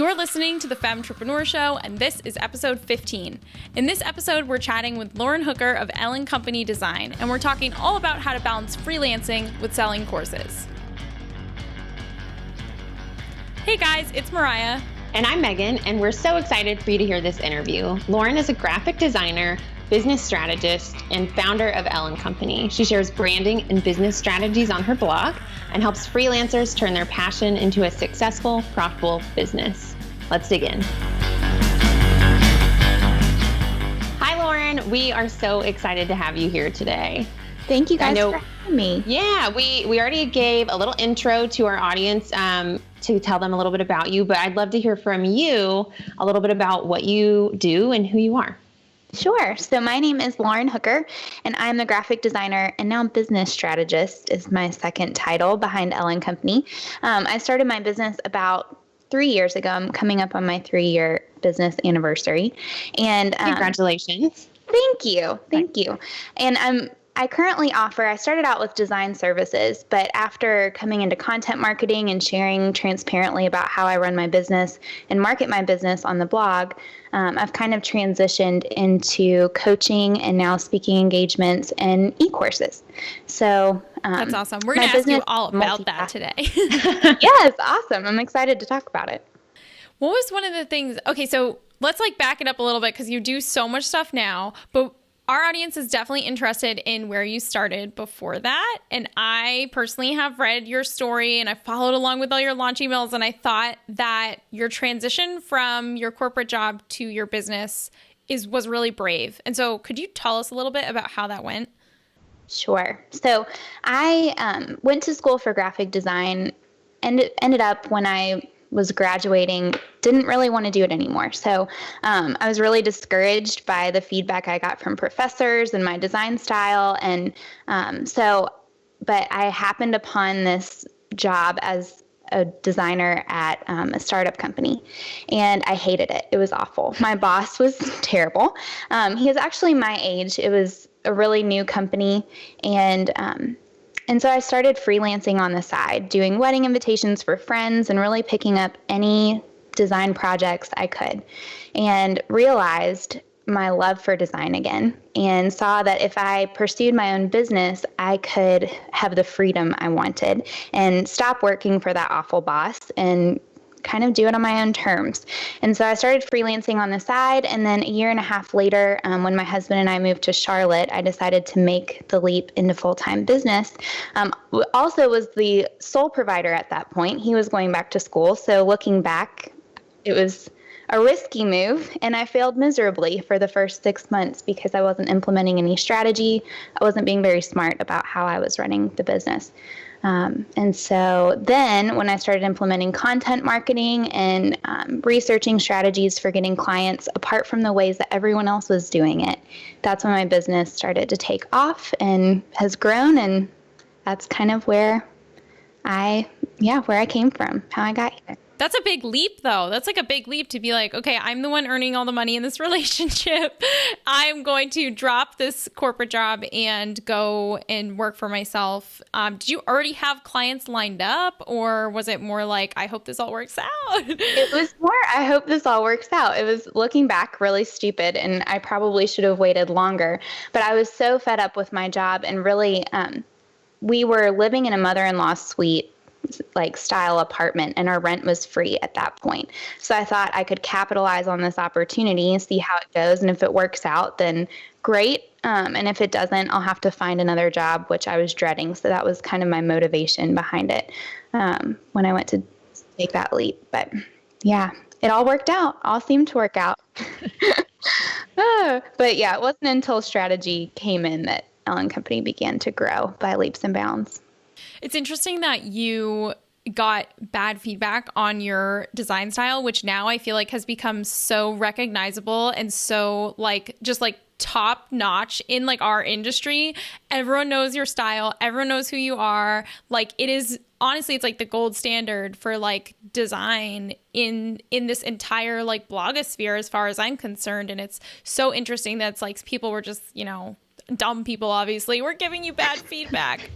You're listening to the Femtrepreneur Show, and this is episode 15. In this episode, we're chatting with Lauren Hooker of Ellen Company Design, and we're talking all about how to balance freelancing with selling courses. Hey guys, it's Mariah. And I'm Megan, and we're so excited for you to hear this interview. Lauren is a graphic designer, business strategist, and founder of Ellen Company. She shares branding and business strategies on her blog and helps freelancers turn their passion into a successful, profitable business. Let's dig in. Hi, Lauren. We are so excited to have you here today. Thank you guys for having me. Yeah, we already gave a little intro to our audience to tell them a little bit about you, but I'd love to hear from you a little bit about what you do and who you are. Sure. So my name is Lauren Hooker, and I'm the graphic designer and now business strategist is my second title behind Ellen Company. I started my business about 3 years ago. I'm coming up on my 3-year business anniversary. And Congratulations. Thank you. Thank you. And I currently I started out with design services, but after coming into content marketing and sharing transparently about how I run my business and market my business on the blog, I've kind of transitioned into coaching and now speaking engagements and e-courses. So that's awesome. We're going to ask you all about that today. Yes, awesome. I'm excited to talk about it. What was one of the things? Okay, so let's back it up a little bit because you do so much stuff now, but our audience is definitely interested in where you started before that. And I personally have read your story and I followed along with all your launch emails. And I thought that your transition from your corporate job to your business was really brave. And so could you tell us a little bit about how that went? Sure. So I went to school for graphic design and it ended up when I was graduating, didn't really want to do it anymore. So I was really discouraged by the feedback I got from professors and my design style. And but I happened upon this job as a designer at a startup company, and I hated it. It was awful. My boss was terrible. He is actually my age. It was a really new company, and so I started freelancing on the side, doing wedding invitations for friends and really picking up any design projects I could, and realized my love for design again and saw that if I pursued my own business, I could have the freedom I wanted and stop working for that awful boss and kind of do it on my own terms. And so I started freelancing on the side. And then a year and a half later, when my husband and I moved to Charlotte, I decided to make the leap into full-time business. Also was the sole provider at that point. He was going back to school. So looking back, it was a risky move, and I failed miserably for the first 6 months because I wasn't implementing any strategy. I wasn't being very smart about how I was running the business. And so then when I started implementing content marketing and researching strategies for getting clients apart from the ways that everyone else was doing it, that's when my business started to take off and has grown. And that's kind of where I came from, how I got here. That's a big leap, though. That's a big leap to be like, okay, I'm the one earning all the money in this relationship. I'm going to drop this corporate job and go and work for myself. Did you already have clients lined up, or was it more like, I hope this all works out? It was more, I hope this all works out. It was, looking back, really stupid, and I probably should have waited longer. But I was so fed up with my job, and really, we were living in a mother-in-law's suite style apartment, and our rent was free at that point. So I thought I could capitalize on this opportunity and see how it goes. And if it works out, then great. And if it doesn't, I'll have to find another job, which I was dreading. So that was kind of my motivation behind it when I went to take that leap. But yeah, it all worked out. All seemed to work out. But yeah, it wasn't until strategy came in that Ellen Company began to grow by leaps and bounds. It's interesting that you got bad feedback on your design style, which now I feel like has become so recognizable and so just top notch in our industry. Everyone knows your style. Everyone knows who you are. It is honestly, it's the gold standard for design in this entire blogosphere as far as I'm concerned. And it's so interesting that it's people were just, dumb people, obviously, were giving you bad feedback?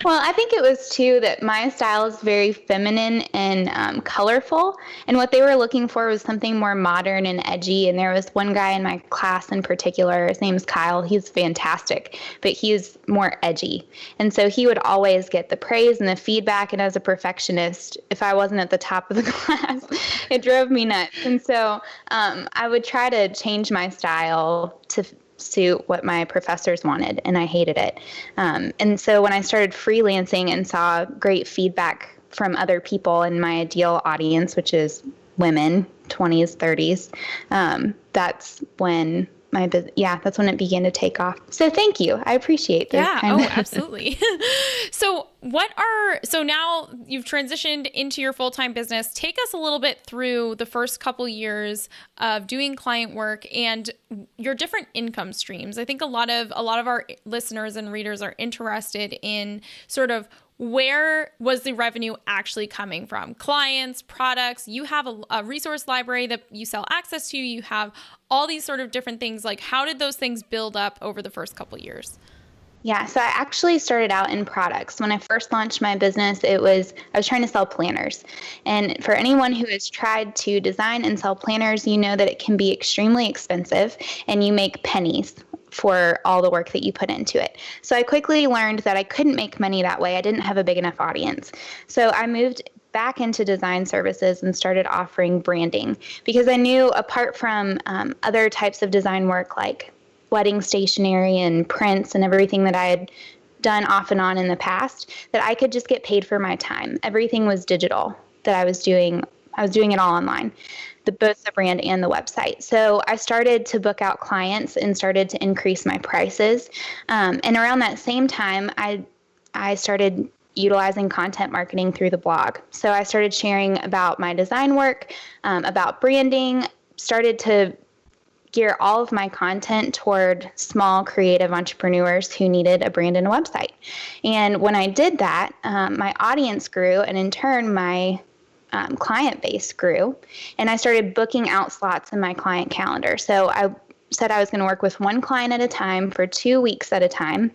Well, I think it was too that my style is very feminine and colorful. And what they were looking for was something more modern and edgy. And there was one guy in my class in particular, his name's Kyle. He's fantastic, but he's more edgy. And so he would always get the praise and the feedback. And as a perfectionist, if I wasn't at the top of the class, it drove me nuts. And so I would try to change my style to suit what my professors wanted, and I hated it. And so when I started freelancing and saw great feedback from other people in my ideal audience, which is women, 20s, 30s, that's when that's when it began to take off. So thank you. I appreciate that. Yeah. Oh, absolutely. So now you've transitioned into your full-time business. Take us a little bit through the first couple years of doing client work and your different income streams. I think a lot of our listeners and readers are interested in sort of where was the revenue actually coming from? Clients, products, you have a resource library that you sell access to, you have all these sort of different things. Like, how did those things build up over the first couple years? Yeah, so I actually started out in products. When I first launched my business, I was trying to sell planners. And for anyone who has tried to design and sell planners, you know that it can be extremely expensive and you make pennies for all the work that you put into it. So I quickly learned that I couldn't make money that way. I didn't have a big enough audience. So I moved back into design services and started offering branding because I knew apart from other types of design work like wedding stationery and prints and everything that I had done off and on in the past, that I could just get paid for my time. Everything was digital that I was doing. I was doing it all online, both the brand and the website. So I started to book out clients and started to increase my prices. And around that same time, I started utilizing content marketing through the blog. So I started sharing about my design work, about branding, started to gear all of my content toward small creative entrepreneurs who needed a brand and a website. And when I did that, my audience grew, and in turn, my client base grew, and I started booking out slots in my client calendar. So I said I was going to work with one client at a time for 2 weeks at a time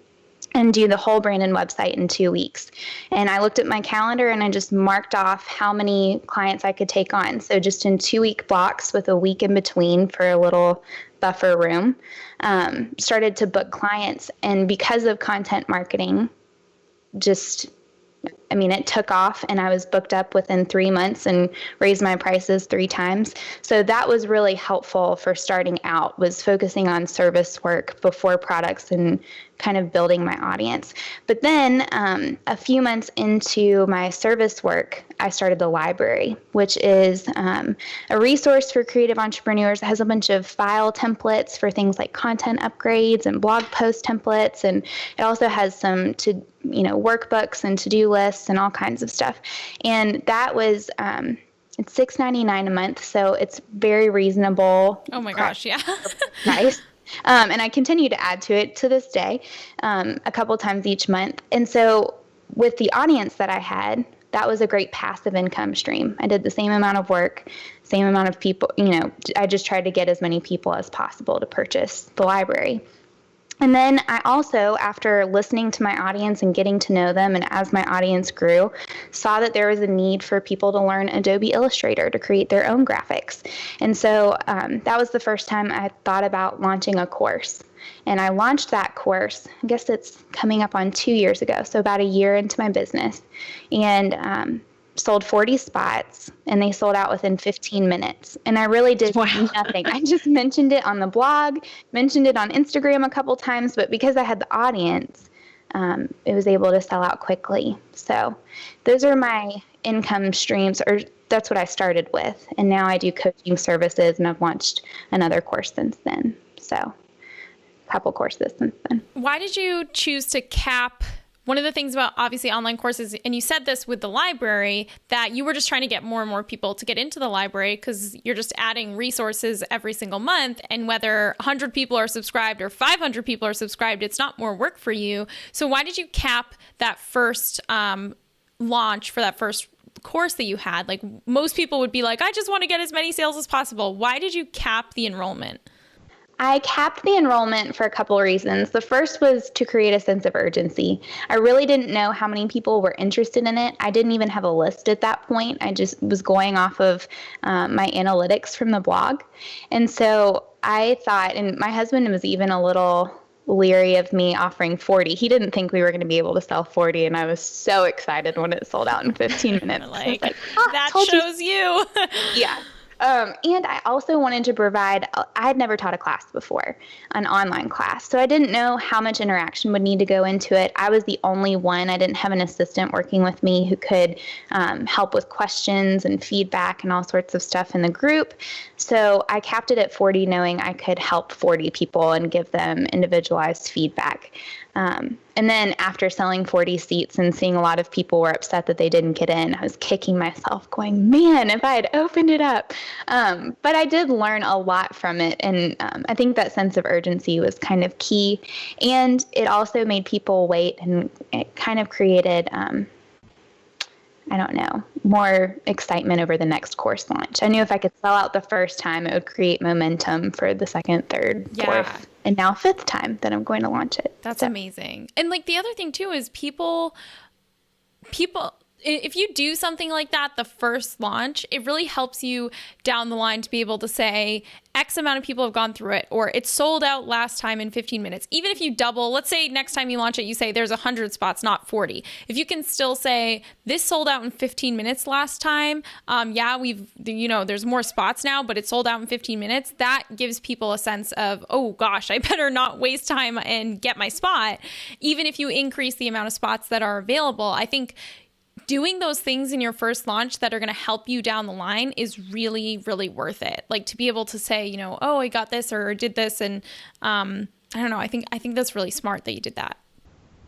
and do the whole brand and website in 2 weeks. And I looked at my calendar and I just marked off how many clients I could take on. So just in 2-week blocks with a week in between for a little buffer room, started to book clients. And because of content marketing, it took off, and I was booked up within 3 months and raised my prices 3 times. So that was really helpful for starting out, was focusing on service work before products and kind of building my audience. But then a few months into my service work, I started the library, which is a resource for creative entrepreneurs. It has a bunch of file templates for things like content upgrades and blog post templates. And it also has some workbooks and to-do lists and all kinds of stuff. And that was it's $6.99 a month, so it's very reasonable. Oh my gosh, yeah. Nice. And I continue to add to it to this day, a couple times each month. And so with the audience that I had, that was a great passive income stream. I did the same amount of work, same amount of people, I just tried to get as many people as possible to purchase the library. And then I also, after listening to my audience and getting to know them, and as my audience grew, saw that there was a need for people to learn Adobe Illustrator to create their own graphics. And so that was the first time I thought about launching a course. And I launched that course, I guess it's coming up on 2 years ago, so about a year into my business. And sold 40 spots, and they sold out within 15 minutes. And I really did nothing. I just mentioned it on the blog, mentioned it on Instagram a couple times, but because I had the audience, it was able to sell out quickly. So those are my income streams, or that's what I started with. And now I do coaching services, and I've launched another course since then. So a couple courses since then. Why did you choose to cap? One of the things about obviously online courses, and you said this with the library, that you were just trying to get more and more people to get into the library because you're just adding resources every single month. And whether 100 people are subscribed or 500 people are subscribed, it's not more work for you. So why did you cap that first launch for that first course that you had? Like, most people would be like, I just want to get as many sales as possible. Why did you cap the enrollment? I capped the enrollment for a couple of reasons. The first was to create a sense of urgency. I really didn't know how many people were interested in it. I didn't even have a list at that point. I just was going off of my analytics from the blog. And so I thought, and my husband was even a little leery of me offering 40. He didn't think we were going to be able to sell 40, and I was so excited when it sold out in 15 minutes. That shows you. Yeah. And I also wanted to provide, I had never taught a class before, an online class. So I didn't know how much interaction would need to go into it. I was the only one. I didn't have an assistant working with me who could help with questions and feedback and all sorts of stuff in the group. So I capped it at 40, knowing I could help 40 people and give them individualized feedback. And then after selling 40 seats and seeing a lot of people were upset that they didn't get in, I was kicking myself going, man, if I had opened it up. But I did learn a lot from it. And I think that sense of urgency was kind of key. And it also made people wait, and it kind of created, I don't know, more excitement over the next course launch. I knew if I could sell out the first time, it would create momentum for the second, third, fourth, and now fifth time that I'm going to launch it. That's amazing. And like the other thing too is people, if you do something like that, the first launch, it really helps you down the line to be able to say X amount of people have gone through it, or it sold out last time in 15 minutes. Even if you double, let's say next time you launch it, you say there's 100 spots, not 40. If you can still say this sold out in 15 minutes last time. There's more spots now, but it sold out in 15 minutes. That gives people a sense of, oh gosh, I better not waste time and get my spot. Even if you increase the amount of spots that are available, I think doing those things in your first launch that are going to help you down the line is really, really worth it. Like to be able to say, oh, I got this or did this. And I don't know. I think that's really smart that you did that.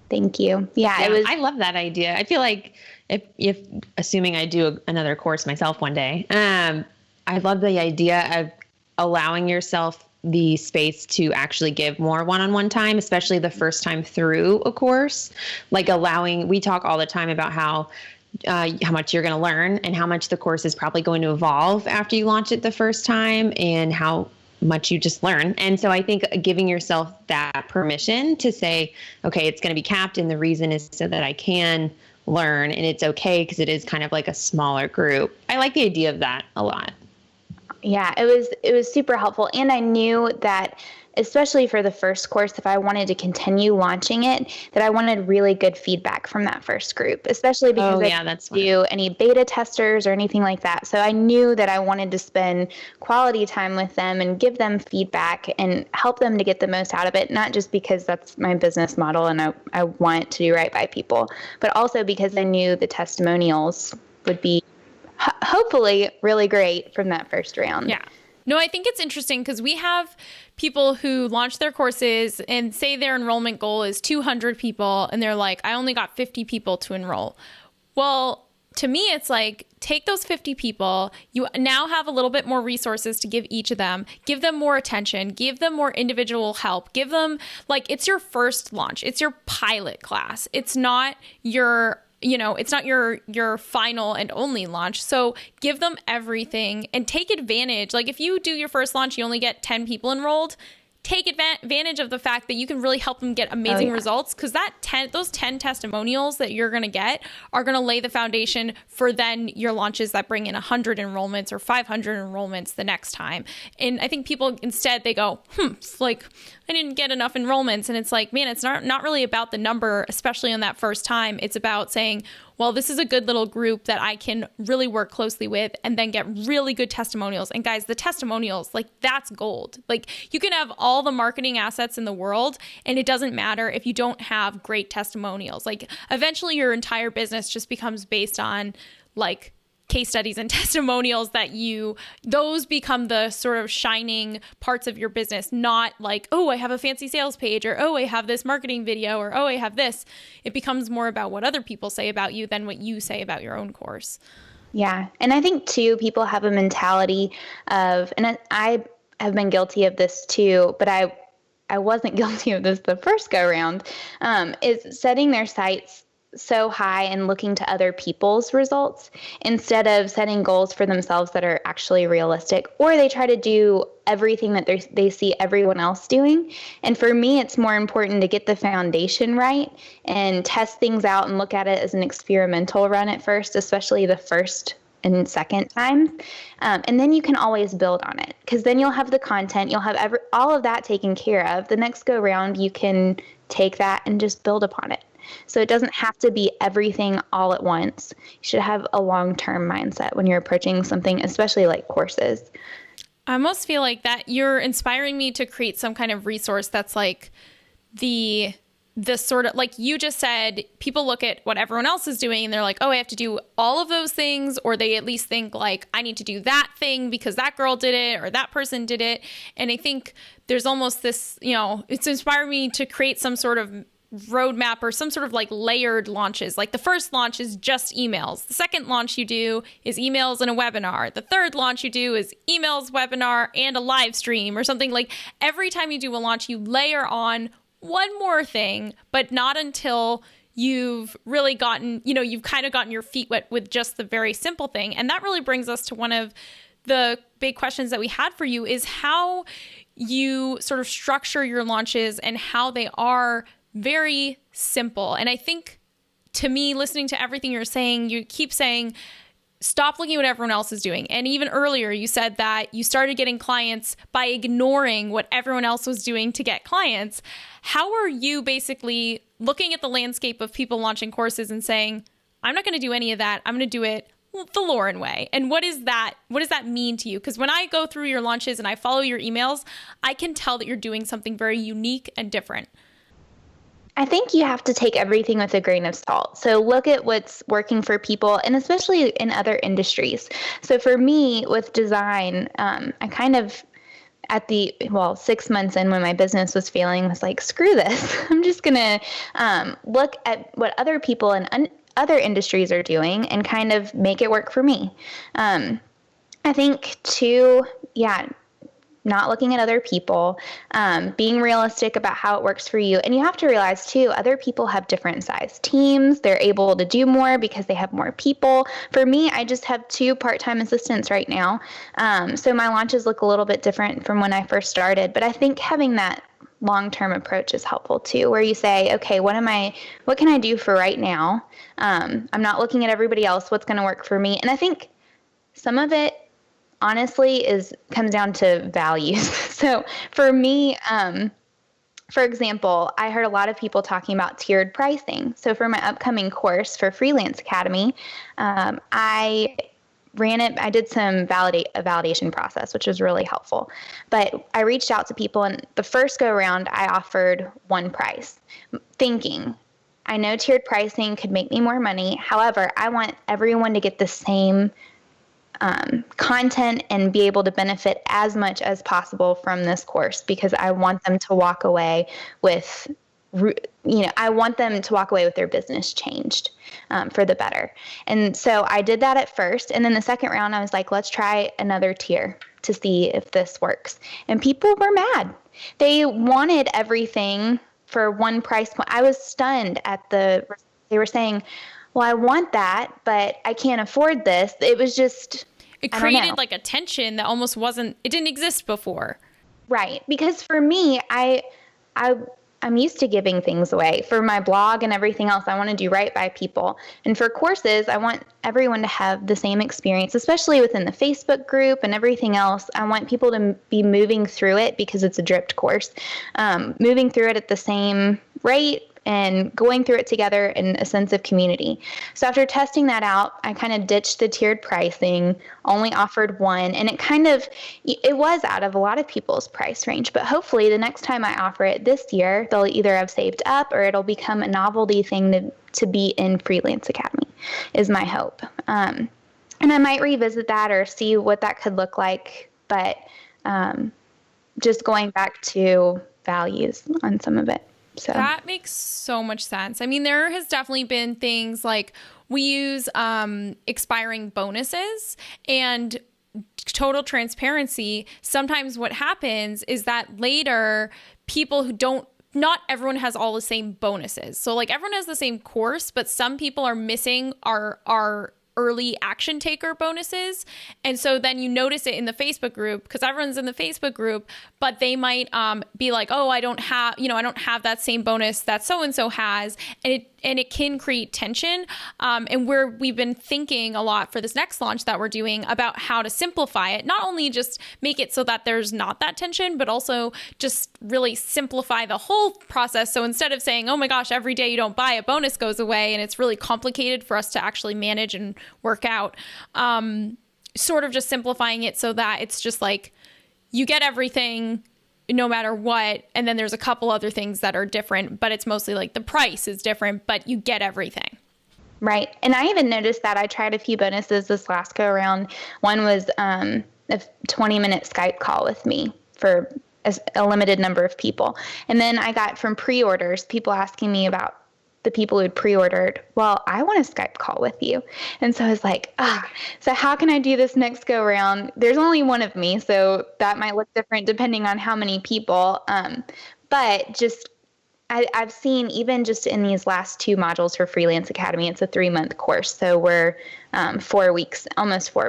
Thank you. Yeah, I love that idea. I feel like if assuming I do another course myself one day, I love the idea of allowing yourself the space to actually give more one-on-one time, especially the first time through a course. Like we talk all the time about how much you're going to learn and how much the course is probably going to evolve after you launch it the first time and how much you just learn. And so I think giving yourself that permission to say, okay, it's going to be capped, and the reason is so that I can learn, and it's okay because it is kind of like a smaller group. I like the idea of that a lot. Yeah, it was super helpful. And I knew that, especially for the first course, if I wanted to continue launching it, that I wanted really good feedback from that first group, especially because I didn't do any beta testers or anything like that. So I knew that I wanted to spend quality time with them and give them feedback and help them to get the most out of it, not just because that's my business model and I want to do right by people, but also because I knew the testimonials would be hopefully really great from that first round. Yeah. No, I think it's interesting because we have people who launch their courses and say their enrollment goal is 200 people, and they're like, I only got 50 people to enroll. Well, to me, it's like, take those 50 people. You now have a little bit more resources to give each of them. Give them more attention. Give them more individual help. Give them, it's your first launch. It's your pilot class. It's not your your final and only launch. So give them everything and take advantage. Like if you do your first launch, you only get 10 people enrolled. Take advantage of the fact that you can really help them get amazing results, because those 10 testimonials that you're going to get are going to lay the foundation for then your launches that bring in 100 enrollments or 500 enrollments the next time. And I think people instead, they go, I didn't get enough enrollments. And it's like, man, it's not really about the number, especially on that first time. It's about saying, well, this is a good little group that I can really work closely with and then get really good testimonials. And guys, the testimonials, that's gold. You can have all the marketing assets in the world, and it doesn't matter if you don't have great testimonials. Eventually your entire business just becomes based on case studies and testimonials those become the sort of shining parts of your business, not oh, I have a fancy sales page, or oh, I have this marketing video, or oh, I have this. It becomes more about what other people say about you than what you say about your own course. Yeah. And I think too, people have a mentality of, and I have been guilty of this too, but I wasn't guilty of this the first go round, is setting their sights so high and looking to other people's results instead of setting goals for themselves that are actually realistic, or they try to do everything that they see everyone else doing. And for me, it's more important to get the foundation right and test things out and look at it as an experimental run at first, especially the first and second time. And then you can always build on it, because then you'll have the content, you'll have all of that taken care of. The next go round, you can take that and just build upon it. So it doesn't have to be everything all at once. You should have a long-term mindset when you're approaching something, especially like courses. I almost feel like that you're inspiring me to create some kind of resource that's like the sort of, like you just said, people look at what everyone else is doing and they're like, oh, I have to do all of those things, or they at least think like, I need to do that thing because that girl did it or that person did it. And I think there's almost this, it's inspired me to create some sort of roadmap or some sort of like layered launches. Like the first launch is just emails. The second launch you do is emails and a webinar. The third launch you do is emails, webinar, and a live stream or something. Like every time you do a launch, you layer on one more thing, but not until you've really gotten, you've kind of gotten your feet wet with just the very simple thing. And that really brings us to one of the big questions that we had for you, is how you sort of structure your launches and how they are very simple. And I think, to me, listening to everything you're saying, you keep saying, stop looking at what everyone else is doing. And even earlier, you said that you started getting clients by ignoring what everyone else was doing to get clients. How are you basically looking at the landscape of people launching courses and saying, I'm not going to do any of that. I'm going to do it the Lauren way? And what does that mean to you? Because when I go through your launches and I follow your emails, I can tell that you're doing something very unique and different. I think you have to take everything with a grain of salt. So look at what's working for people, and especially in other industries. So for me with design, I kind of at 6 months in, when my business was failing, was like, screw this. I'm just going to look at what other people in other industries are doing and kind of make it work for me. I think too, not looking at other people, being realistic about how it works for you. And you have to realize too, other people have different size teams. They're able to do more because they have more people. For me, I just have 2 part-time assistants right now. So my launches look a little bit different from when I first started. But I think having that long-term approach is helpful too, where you say, okay, what can I do for right now? I'm not looking at everybody else. What's going to work for me? And I think some of it, honestly, comes down to values. So for me, for example, I heard a lot of people talking about tiered pricing. So for my upcoming course for Freelance Academy, I did some validation process, which was really helpful. But I reached out to people, and the first go around, I offered one price, thinking, I know tiered pricing could make me more money. However, I want everyone to get the same content and be able to benefit as much as possible from this course, because I want them to walk away with, their business changed for the better. And so I did that at first. And then the second round, I was like, let's try another tier to see if this works. And people were mad. They wanted everything for one price point. I was stunned they were saying, well, I want that, but I can't afford this. It was just, it created like a tension that almost it didn't exist before. Right. Because for me, I'm used to giving things away. For my blog and everything else, I want to do right by people. And for courses, I want everyone to have the same experience, especially within the Facebook group and everything else. I want people to be moving through it, because it's a dripped course, moving through it at the same rate and going through it together in a sense of community. So after testing that out, I kind of ditched the tiered pricing, only offered one, and it was out of a lot of people's price range. But hopefully the next time I offer it this year, they'll either have saved up or it'll become a novelty thing to be in Freelance Academy, is my hope. And I might revisit that or see what that could look like. But just going back to values on some of it. So that makes so much sense. I mean, there has definitely been things like we use expiring bonuses, and total transparency. Sometimes what happens is that later people who don't not everyone has all the same bonuses. So like everyone has the same course, but some people are missing our early action taker bonuses. And so then you notice it in the Facebook group because everyone's in the Facebook group, but they might be like, oh, I don't have that same bonus that so-and-so has. And it can create tension. And we've been thinking a lot for this next launch that we're doing about how to simplify it, not only just make it so that there's not that tension, but also just really simplify the whole process. So instead of saying, oh my gosh, every day you don't buy, a bonus goes away, and it's really complicated for us to actually manage and work out, sort of just simplifying it so that it's just like you get everything no matter what. And then there's a couple other things that are different, but it's mostly like the price is different, but you get everything. Right. And I even noticed that I tried a few bonuses this last go around. One was a 20-minute Skype call with me for a limited number of people. And then I got from pre-orders, people asking me about the people who'd pre-ordered, well, I want a Skype call with you. And so I was like, so how can I do this next go around? There's only one of me, so that might look different depending on how many people. But just, I've seen even just in these last 2 modules for Freelance Academy, it's a 3-month course. So we're almost 4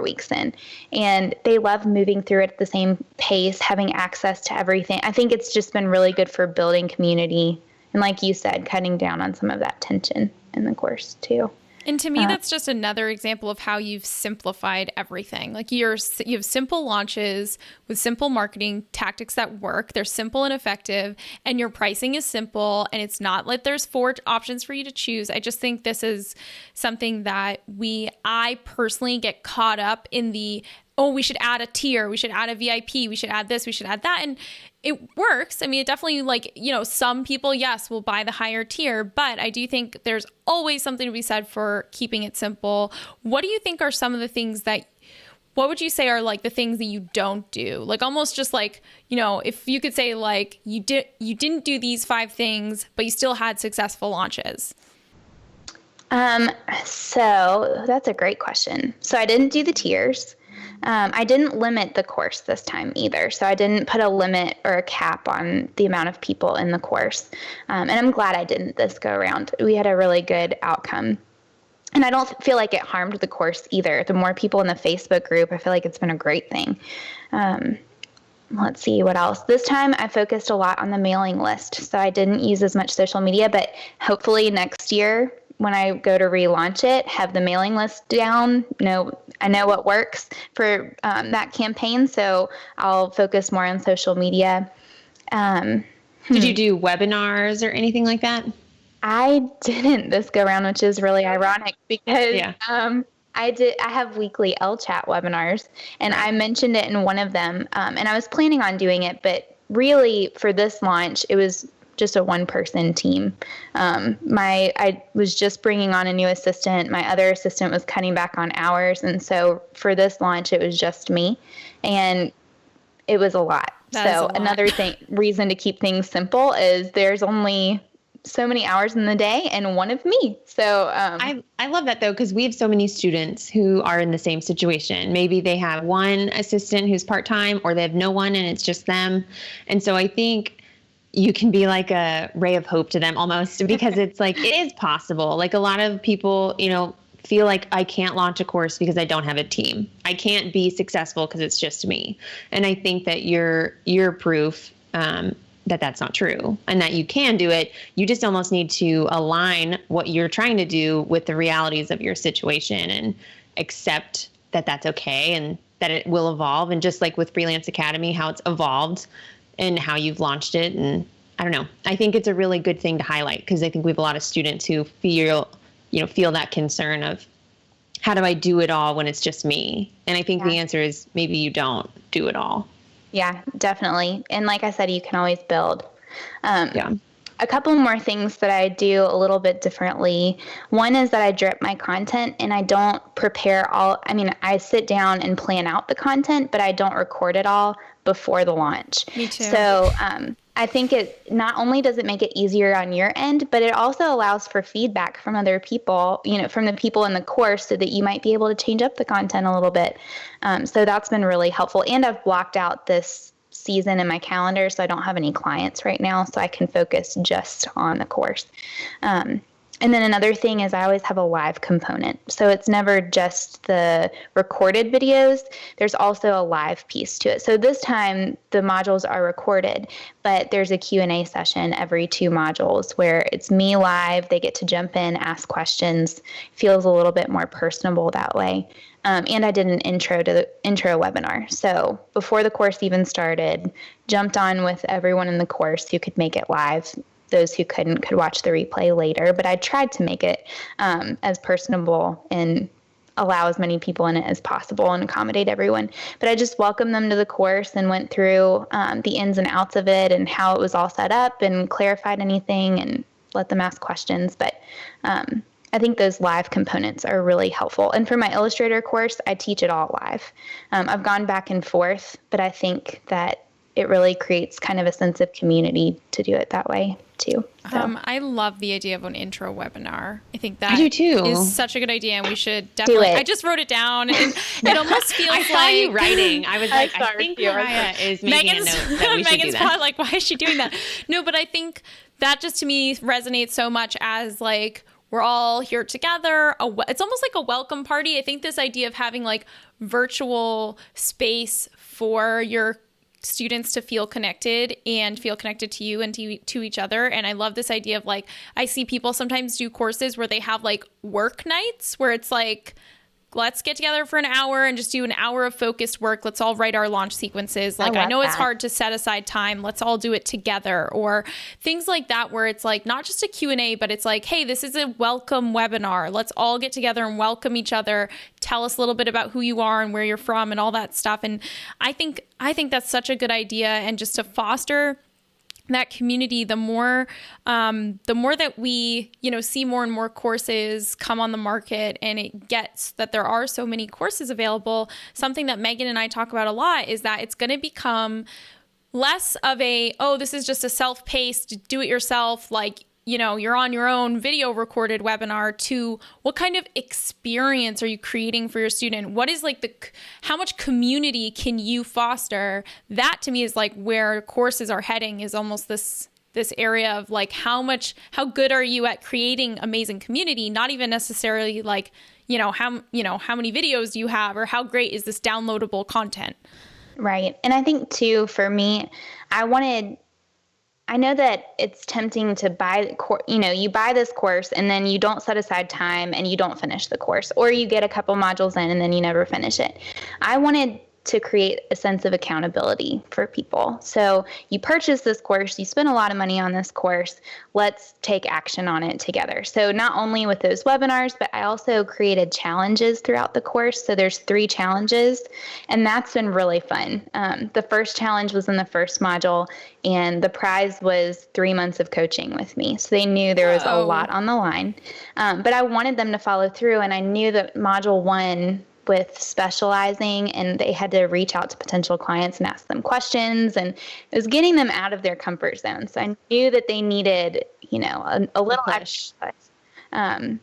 weeks in, and they love moving through it at the same pace, having access to everything. I think it's just been really good for building community. And like you said, cutting down on some of that tension in the course too. And to me, that's just another example of how you've simplified everything. Like you have simple launches with simple marketing tactics that work. They're simple and effective, and your pricing is simple, and it's not like there's 4 options for you to choose. I just think this is something that I personally get caught up in we should add a tier, we should add a VIP, we should add this, we should add that. And it works. I mean, it definitely some people, yes, will buy the higher tier, but I do think there's always something to be said for keeping it simple. What do you think are some of the things what would you say are like the things that you don't do? Like almost just like, if you could say like you didn't do these 5 things, but you still had successful launches. So that's a great question. So I didn't do the tiers. I didn't limit the course this time either. So I didn't put a limit or a cap on the amount of people in the course. And I'm glad I didn't this go around. We had a really good outcome. And I don't feel like it harmed the course either. The more people in the Facebook group, I feel like it's been a great thing. Let's see what else. This time I focused a lot on the mailing list. So I didn't use as much social media, but hopefully next year, when I go to relaunch it, have the mailing list down. I know what works for that campaign, so I'll focus more on social media. Did you do webinars or anything like that? I didn't this go around, which is really ironic because I have weekly LChat webinars, and I mentioned it in one of them, and I was planning on doing it, but really for this launch, it was just a 1-person team. I was just bringing on a new assistant. My other assistant was cutting back on hours. And so for this launch, it was just me, and it was a lot. Another reason to keep things simple is there's only so many hours in the day and one of me. So I love that though, because we have so many students who are in the same situation. Maybe they have one assistant who's part-time, or they have no one and it's just them. And so I think you can be like a ray of hope to them almost, because it's like, it is possible. Like a lot of people, feel like I can't launch a course because I don't have a team. I can't be successful because it's just me. And I think that you're proof that that's not true, and that you can do it. You just almost need to align what you're trying to do with the realities of your situation and accept that that's okay and that it will evolve. And just like with Freelance Academy, how it's evolved and how you've launched it. And I don't know, I think it's a really good thing to highlight, because I think we have a lot of students who feel that concern of, how do I do it all when it's just me? And I think the answer is maybe you don't do it all. Yeah, definitely. And like I said, you can always build. A couple more things that I do a little bit differently. One is that I drip my content, and I don't prepare I sit down and plan out the content, but I don't record it all before the launch. Me too. So I think it not only does it make it easier on your end, but it also allows for feedback from other people, from the people in the course, so that you might be able to change up the content a little bit. So that's been really helpful. And I've blocked out this season in my calendar, so I don't have any clients right now, so I can focus just on the course. And then another thing is I always have a live component. So it's never just the recorded videos. There's also a live piece to it. So this time the modules are recorded, but there's a Q&A session every 2 modules where it's me live. They get to jump in, ask questions. Feels a little bit more personable that way. And I did an intro webinar. So before the course even started, jumped on with everyone in the course who could make it live. Those who couldn't could watch the replay later, but I tried to make it as personable and allow as many people in it as possible and accommodate everyone. But I just welcomed them to the course and went through the ins and outs of it and how it was all set up and clarified anything and let them ask questions. But I think those live components are really helpful. And for my Illustrator course, I teach it all live. I've gone back and forth, but I think that it really creates kind of a sense of community to do it that way too. So. I love the idea of an intro webinar. I think that I do too. Is such a good idea, and we should definitely. I just wrote it down, and it almost feels I like saw you writing. I was like, I think you. Mariah is making a note that we should do that. Probably like, why is she doing that? No, but I think that just to me resonates so much as like we're all here together. It's almost like a welcome party. I think this idea of having like virtual space for your students to feel connected and feel connected to you and to each other. And I love this idea of like, I see people sometimes do courses where they have like work nights where it's like, let's get together for an hour and just do an hour of focused work. Let's all write our launch sequences. Like, I know it's hard to set aside time. Let's all do it together, or things like that, where it's like not just a Q&A, but it's like, hey, this is a welcome webinar. Let's all get together and welcome each other. Tell us a little bit about who you are and where you're from and all that stuff. And I think that's such a good idea. And just to foster that community, the more that we, see more and more courses come on the market, and it gets that there are so many courses available. Something that Megan and I talk about a lot is that it's going to become less of this is just a self-paced, do-it-yourself, like, you're on your own video recorded webinar, to what kind of experience are you creating for your student? What is like how much community can you foster? That to me is like where courses are heading, is almost this area of like how good are you at creating amazing community? Not even necessarily like, how many videos do you have, or how great is this downloadable content? Right. And I think too, for me, I know that it's tempting to buy, you buy this course and then you don't set aside time and you don't finish the course, or you get a couple modules in and then you never finish it. I wanted to create a sense of accountability for people. So you purchase this course, you spend a lot of money on this course, let's take action on it together. So not only with those webinars, but I also created challenges throughout the course. So there's 3 challenges, and that's been really fun. The first challenge was in the first module, and the prize was 3 months of coaching with me. So they knew there was a lot on the line. But I wanted them to follow through, and I knew that module 1 with specializing, and they had to reach out to potential clients and ask them questions, and it was getting them out of their comfort zone. So I knew that they needed, a little extra. And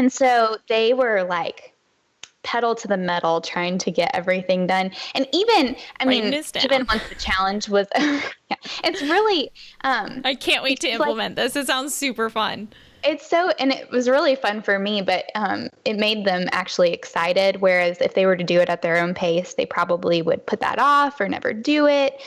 so they were like pedal to the metal trying to get everything done. And even once the challenge was, it's really, I can't wait to implement this. It sounds super fun. And it was really fun for me, but it made them actually excited. Whereas if they were to do it at their own pace, they probably would put that off or never do it.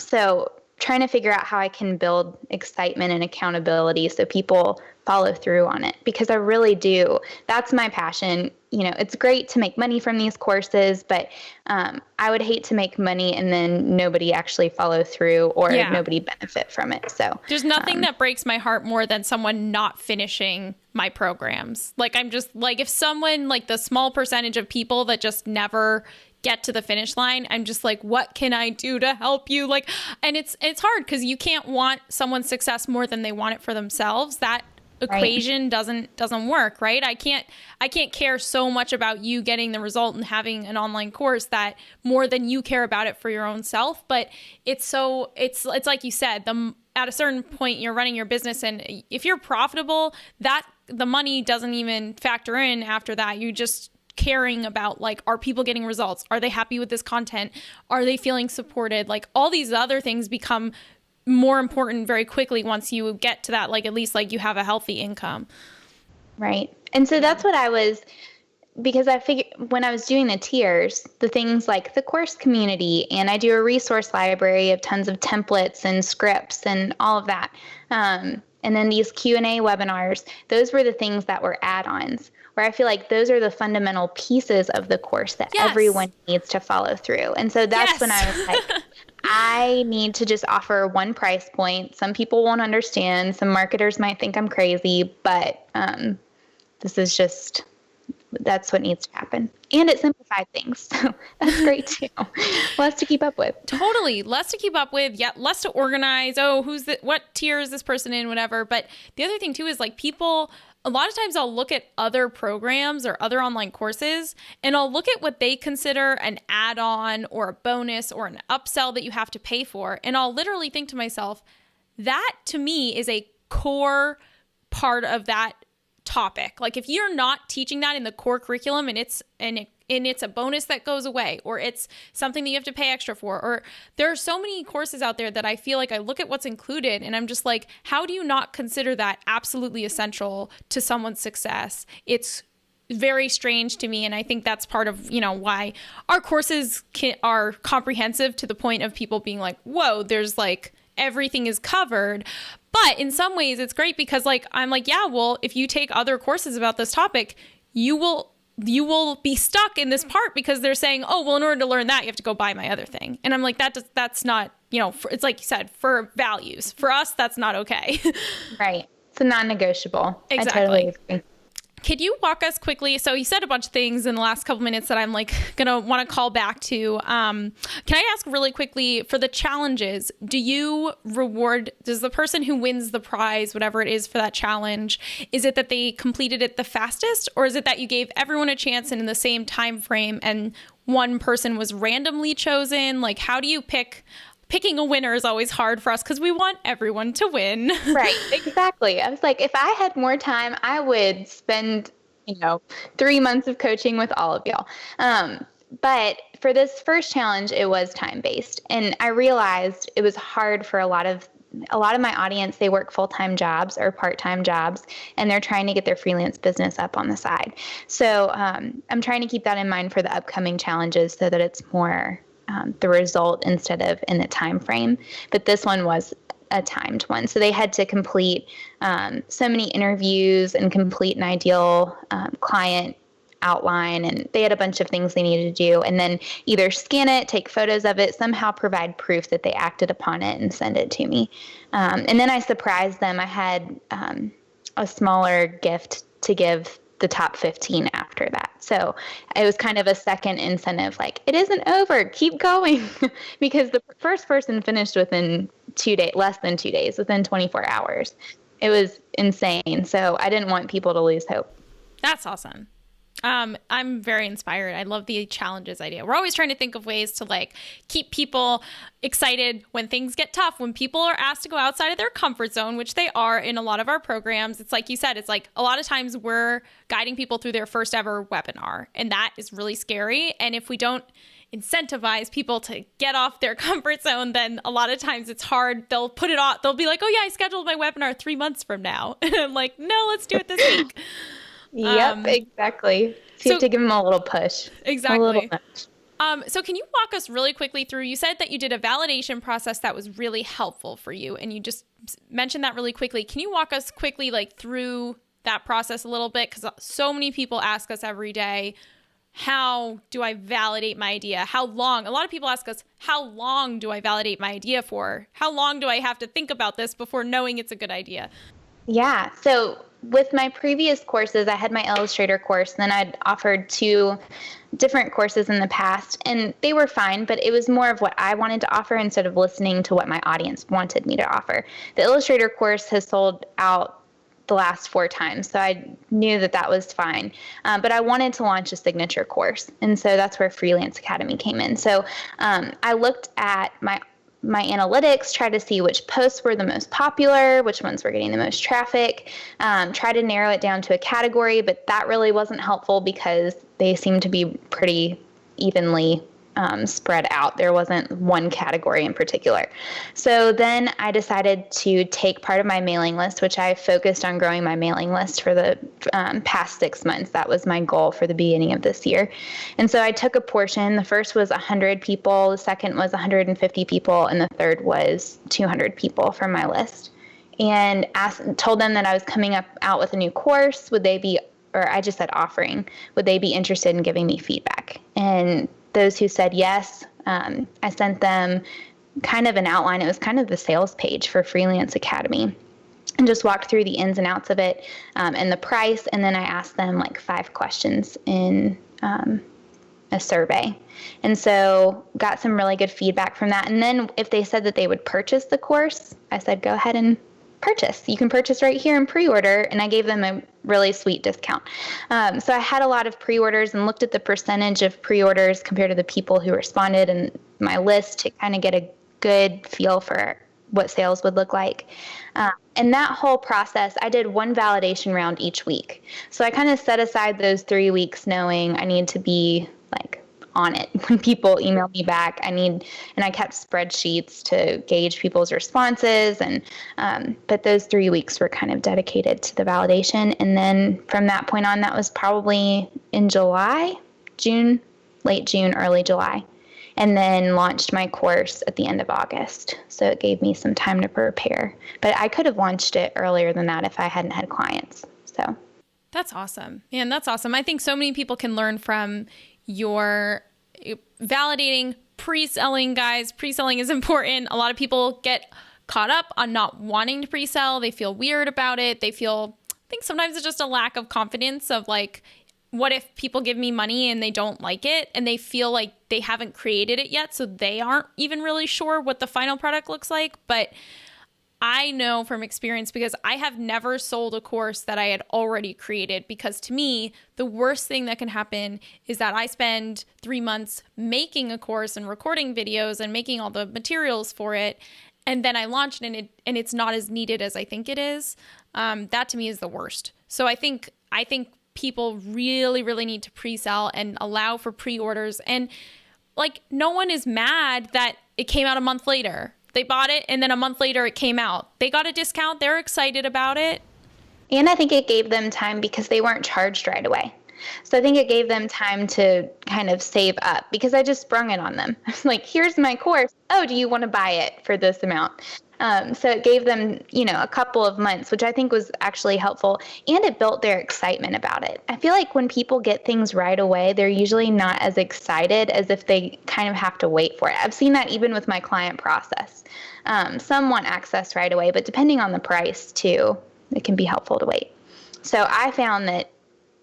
So trying to figure out how I can build excitement and accountability so people follow through on it, because I really do. That's my passion. It's great to make money from these courses, but I would hate to make money and then nobody actually follow through, or nobody benefit from it. So there's nothing that breaks my heart more than someone not finishing my programs. Like, I'm just like, if someone, like the small percentage of people that just never get to the finish line, I'm just like, what can I do to help you? Like, and it's hard because you can't want someone's success more than they want it for themselves. That equation doesn't work, right? I can't care so much about you getting the result and having an online course that more than you care about it for your own self. But it's like you said, at a certain point you're running your business, and if you're profitable, that the money doesn't even factor in after that. You just caring about, like, are people getting results? Are they happy with this content? Are they feeling supported? Like, all these other things become more important very quickly once you get to that, like, at least like you have a healthy income. Right. And so that's what because I figured when I was doing the tiers, the things like the course community, and I do a resource library of tons of templates and scripts and all of that. And then these Q&A webinars, those were the things that were add-ons, where I feel like those are the fundamental pieces of the course that everyone needs to follow through. And so that's when I was like, I need to just offer one price point. Some people won't understand. Some marketers might think I'm crazy, but that's what needs to happen. And it simplified things. So that's great too. Less to keep up with. Totally. Less to keep up with. Yeah. Less to organize. Oh, what tier is this person in? Whatever. But the other thing too is, like, people, a lot of times I'll look at other programs or other online courses, and I'll look at what they consider an add-on or a bonus or an upsell that you have to pay for. And I'll literally think to myself, that to me is a core part of that topic. Like, if you're not teaching that in the core curriculum, and it's a bonus that goes away, or it's something that you have to pay extra for, or there are so many courses out there that I feel like I look at what's included and I'm just like, how do you not consider that absolutely essential to someone's success? It's very strange to me. And I think that's part of, why our courses are comprehensive to the point of people being like, whoa, there's like everything is covered. But in some ways it's great because, like, I'm like, yeah, well, if you take other courses about this topic, you will be stuck in this part because they're saying, oh, well, in order to learn that, you have to go buy my other thing. And I'm like, that's not, it's like you said, for values. For us, that's not okay. Right. It's a non-negotiable. Exactly. I totally agree. Could you walk us quickly? So you said a bunch of things in the last couple minutes that I'm like going to want to call back to. Can I ask really quickly, for the challenges, does the person who wins the prize, whatever it is for that challenge, is it that they completed it the fastest, or is it that you gave everyone a chance and in the same time frame and one person was randomly chosen? Like, how do you Picking a winner is always hard for us because we want everyone to win. Right, exactly. I was like, if I had more time, I would spend, 3 months of coaching with all of y'all. But for this first challenge, it was time-based. And I realized it was hard for a lot of my audience. They work full-time jobs or part-time jobs, and they're trying to get their freelance business up on the side. So I'm trying to keep that in mind for the upcoming challenges so that it's more the result instead of in the time frame. But this one was a timed one. So they had to complete so many interviews and complete an ideal client outline. And they had a bunch of things they needed to do. And then either scan it, take photos of it, somehow provide proof that they acted upon it and send it to me. And then I surprised them. I had a smaller gift to give the top 15 after that. So it was kind of a second incentive, like, it isn't over, keep going. Because the first person finished within less than 2 days, within 24 hours. It was insane. So I didn't want people to lose hope. That's awesome. I'm very inspired. I love the challenges idea. We're always trying to think of ways to, like, keep people excited when things get tough, when people are asked to go outside of their comfort zone, which they are in a lot of our programs. It's like you said, it's like a lot of times we're guiding people through their first ever webinar, and that is really scary. And if we don't incentivize people to get off their comfort zone, then a lot of times it's hard. They'll put it off. They'll be like, oh yeah, I scheduled my webinar 3 months from now. And I'm like, no, let's do it this week. Yep, exactly. So you have to give them a little push. Exactly. So can you walk us really quickly through, you said that you did a validation process that was really helpful for you, and you just mentioned that really quickly. Can you walk us quickly, like, through that process a little bit? Because so many people ask us every day, how do I validate my idea? How long? A lot of people ask us, how long do I validate my idea for? How long do I have to think about this before knowing it's a good idea? Yeah. So with my previous courses, I had my Illustrator course, and then I'd offered 2 different courses in the past, and they were fine, but it was more of what I wanted to offer instead of listening to what my audience wanted me to offer. The Illustrator course has sold out the last 4 times, so I knew that was fine. But I wanted to launch a signature course, and so that's where Freelance Academy came in. So I looked at my analytics, try to see which posts were the most popular, which ones were getting the most traffic, try to narrow it down to a category, but that really wasn't helpful because they seemed to be pretty evenly spread out. There wasn't one category in particular. So then I decided to take part of my mailing list, which I focused on growing my mailing list for the past 6 months. That was my goal for the beginning of this year. And so I took a portion. The first was 100 people, the second was 150 people, and the third was 200 people from my list. And told them that I was coming out with a new course. Would they be, or I just said offering, would they be interested in giving me feedback? And those who said yes, I sent them kind of an outline. It was kind of the sales page for Freelance Academy, and just walked through the ins and outs of it and the price. And then I asked them like 5 questions in a survey. And so got some really good feedback from that. And then if they said that they would purchase the course, I said, go ahead and purchase. You can purchase right here and pre-order. And I gave them a really sweet discount. So I had a lot of pre-orders and looked at the percentage of pre-orders compared to the people who responded in my list to kind of get a good feel for what sales would look like. And that whole process, I did one validation round each week. So I kind of set aside those 3 weeks knowing I need to be like on it when people email me back. And I kept spreadsheets to gauge people's responses. And but those 3 weeks were kind of dedicated to the validation. And then from that point on, that was probably in June, late June, early July. And then launched my course at the end of August. So it gave me some time to prepare. But I could have launched it earlier than that if I hadn't had clients. So that's awesome. Man, that's awesome. I think so many people can learn from your validating, pre-selling, guys. Pre-selling is important. A lot of people get caught up on not wanting to pre-sell. They feel weird about it. I think sometimes it's just a lack of confidence of like, what if people give me money and they don't like it and they feel like they haven't created it yet, so they aren't even really sure what the final product looks like? But I know from experience, because I have never sold a course that I had already created, because to me, the worst thing that can happen is that I spend 3 months making a course and recording videos and making all the materials for it, and then I launch it and it's not as needed as I think it is. That to me is the worst. So I think people really, really need to pre-sell and allow for pre-orders. And like, no one is mad that it came out a month later. They bought it and then a month later it came out. They got a discount. They're excited about it. And I think it gave them time because they weren't charged right away. So I think it gave them time to kind of save up, because I just sprung it on them. I was like, here's my course. Oh, do you want to buy it for this amount? So it gave them, a couple of months, which I think was actually helpful. And it built their excitement about it. I feel like when people get things right away, they're usually not as excited as if they kind of have to wait for it. I've seen that even with my client process. Some want access right away, but depending on the price too, it can be helpful to wait. So I found that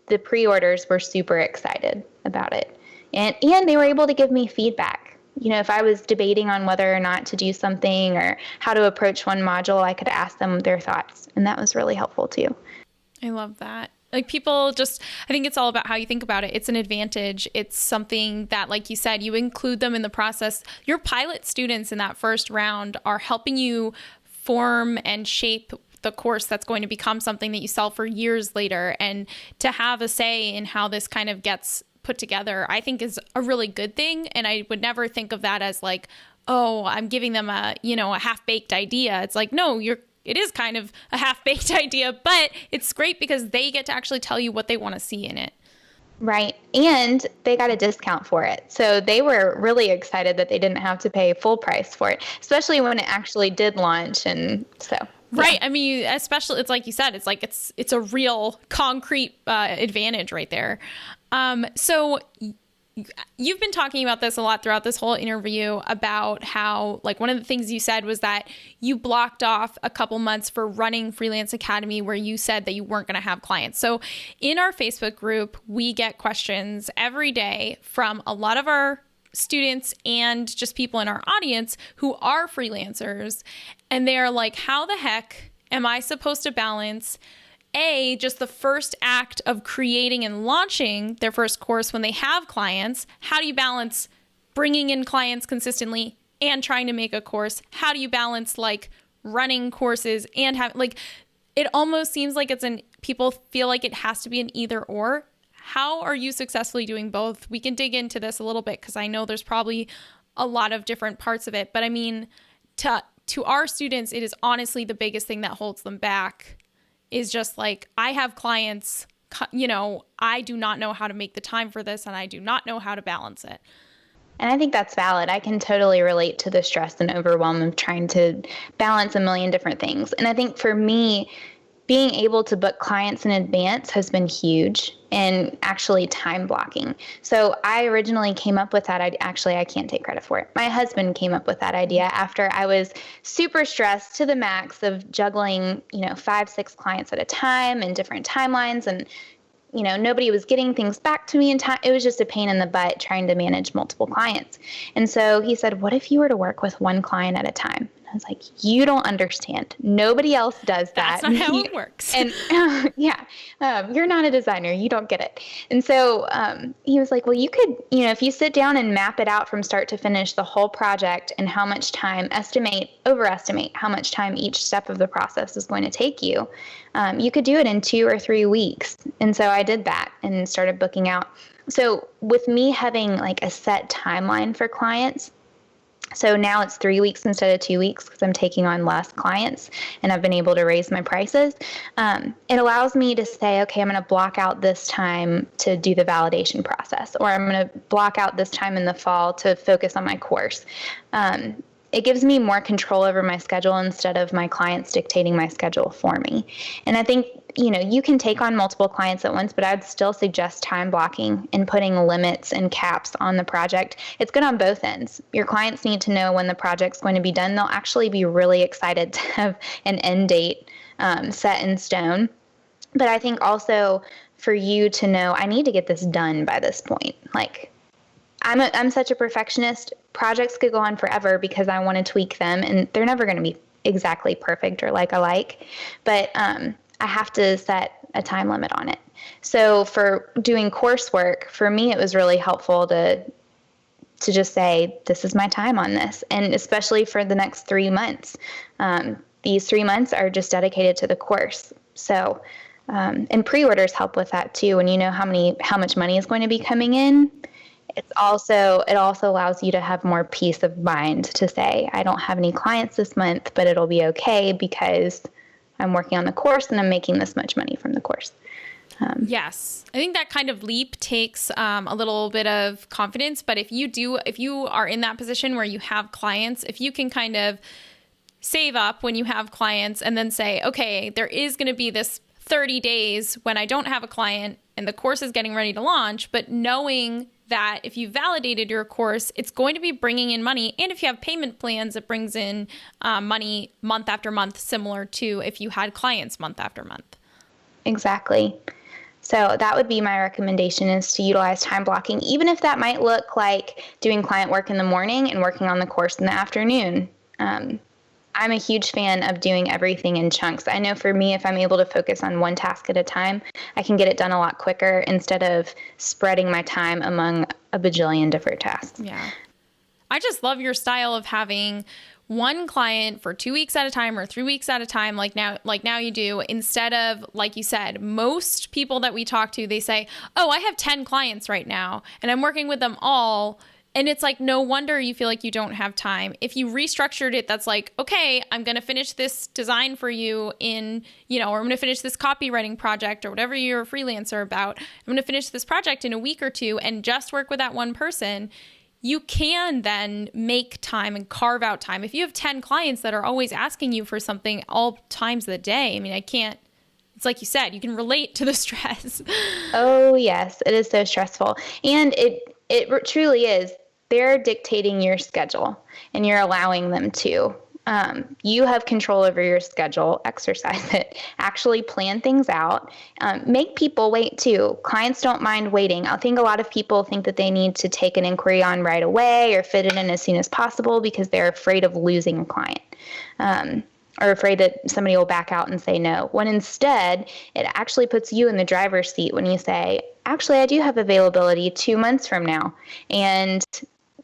the pre-orders were super excited about it. And they were able to give me feedback. If I was debating on whether or not to do something or how to approach one module, I could ask them their thoughts. And that was really helpful too. I love that. Like, people I think it's all about how you think about it. It's an advantage. It's something that, like you said, you include them in the process. Your pilot students in that first round are helping you form and shape the course that's going to become something that you sell for years later. And to have a say in how this kind of gets put together, I think is a really good thing. And I would never think of that as like, oh, I'm giving them a half-baked idea. It's like, no, it is kind of a half-baked idea, but it's great because they get to actually tell you what they want to see in it. Right. And they got a discount for it. So they were really excited that they didn't have to pay full price for it, especially when it actually did launch. And so. Yeah. Right. I mean, especially, it's like you said, it's a real concrete advantage right there. So you've been talking about this a lot throughout this whole interview about how, like, one of the things you said was that you blocked off a couple months for running Freelance Academy where you said that you weren't going to have clients. So in our Facebook group, we get questions every day from a lot of our students and just people in our audience who are freelancers. And they're like, how the heck am I supposed to balance just the first act of creating and launching their first course when they have clients? How do you balance bringing in clients consistently and trying to make a course? How do you balance like running courses and have like, it almost seems like people feel like it has to be an either or. How are you successfully doing both? We can dig into this a little bit because I know there's probably a lot of different parts of it. But I mean, to our students, it is honestly the biggest thing that holds them back is just like, I have clients, I do not know how to make the time for this and I do not know how to balance it. And I think that's valid. I can totally relate to the stress and overwhelm of trying to balance a million different things. And I think for me, being able to book clients in advance has been huge, and actually time blocking. So I originally came up with that. I can't take credit for it. My husband came up with that idea after I was super stressed to the max of juggling, 5-6 clients at a time and different timelines. And nobody was getting things back to me in time. It was just a pain in the butt trying to manage multiple clients. And so he said, what if you were to work with one client at a time? I was like, you don't understand. Nobody else does that. That's not how it works. And you're not a designer. You don't get it. And so he was like, well, you could, if you sit down and map it out from start to finish, the whole project and how much time, overestimate how much time each step of the process is going to take you, you could do it in 2 or 3 weeks. And so I did that and started booking out. So with me having like a set timeline for clients, so now it's 3 weeks instead of 2 weeks because I'm taking on less clients and I've been able to raise my prices. It allows me to say, okay, I'm going to block out this time to do the validation process, or I'm going to block out this time in the fall to focus on my course. It gives me more control over my schedule instead of my clients dictating my schedule for me. And I think, you can take on multiple clients at once, but I'd still suggest time blocking and putting limits and caps on the project. It's good on both ends. Your clients need to know when the project's going to be done. They'll actually be really excited to have an end date set in stone. But I think also for you to know, I need to get this done by this point. Like, I'm such a perfectionist. Projects could go on forever because I want to tweak them, and they're never going to be exactly perfect or like alike. But I have to set a time limit on it. So for doing coursework, for me, it was really helpful to just say, this is my time on this. And especially for the next 3 months, these 3 months are just dedicated to the course. So, and pre-orders help with that too. When you know how much money is going to be coming in, it also allows you to have more peace of mind to say, I don't have any clients this month, but it'll be okay because I'm working on the course and I'm making this much money from the course. Yes. I think that kind of leap takes a little bit of confidence. But if you are in that position where you have clients, if you can kind of save up when you have clients and then say, okay, there is going to be this 30 days when I don't have a client and the course is getting ready to launch, but knowing that if you validated your course, it's going to be bringing in money. And if you have payment plans, it brings in money month after month, similar to if you had clients month after month. Exactly. So that would be my recommendation, is to utilize time blocking, even if that might look like doing client work in the morning and working on the course in the afternoon. I'm a huge fan of doing everything in chunks. I know for me, if I'm able to focus on one task at a time, I can get it done a lot quicker instead of spreading my time among a bajillion different tasks. Yeah. I just love your style of having one client for 2 weeks at a time or 3 weeks at a time, like now you do, instead of, like you said, most people that we talk to, they say, oh, I have 10 clients right now and I'm working with them all. And it's like, no wonder you feel like you don't have time. If you restructured it, that's like, okay, I'm going to finish this design for you or I'm going to finish this copywriting project or whatever you're a freelancer about. I'm going to finish this project in a week or two and just work with that one person. You can then make time and carve out time. If you have 10 clients that are always asking you for something all times of the day, it's like you said, you can relate to the stress. Oh, yes, it is so stressful. And it truly is. They're dictating your schedule and you're allowing them to. You have control over your schedule, exercise it, actually plan things out, make people wait too. Clients don't mind waiting. I think a lot of people think that they need to take an inquiry on right away or fit it in as soon as possible because they're afraid of losing a client. Or afraid that somebody will back out and say no, when instead it actually puts you in the driver's seat when you say, actually, I do have availability 2 months from now. And,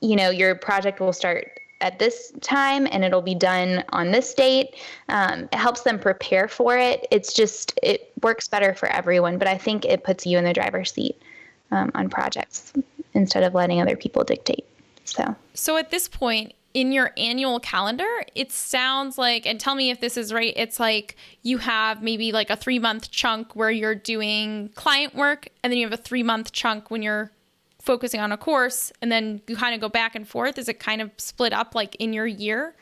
your project will start at this time and it'll be done on this date. It helps them prepare for it. It works better for everyone, but I think it puts you in the driver's seat on projects instead of letting other people dictate. So at this point in your annual calendar, it sounds like, and tell me if this is right, it's like you have maybe like a 3-month chunk where you're doing client work, and then you have a 3-month chunk when you're focusing on a course, and then you kind of go back and forth. Is it kind of split up like in your year?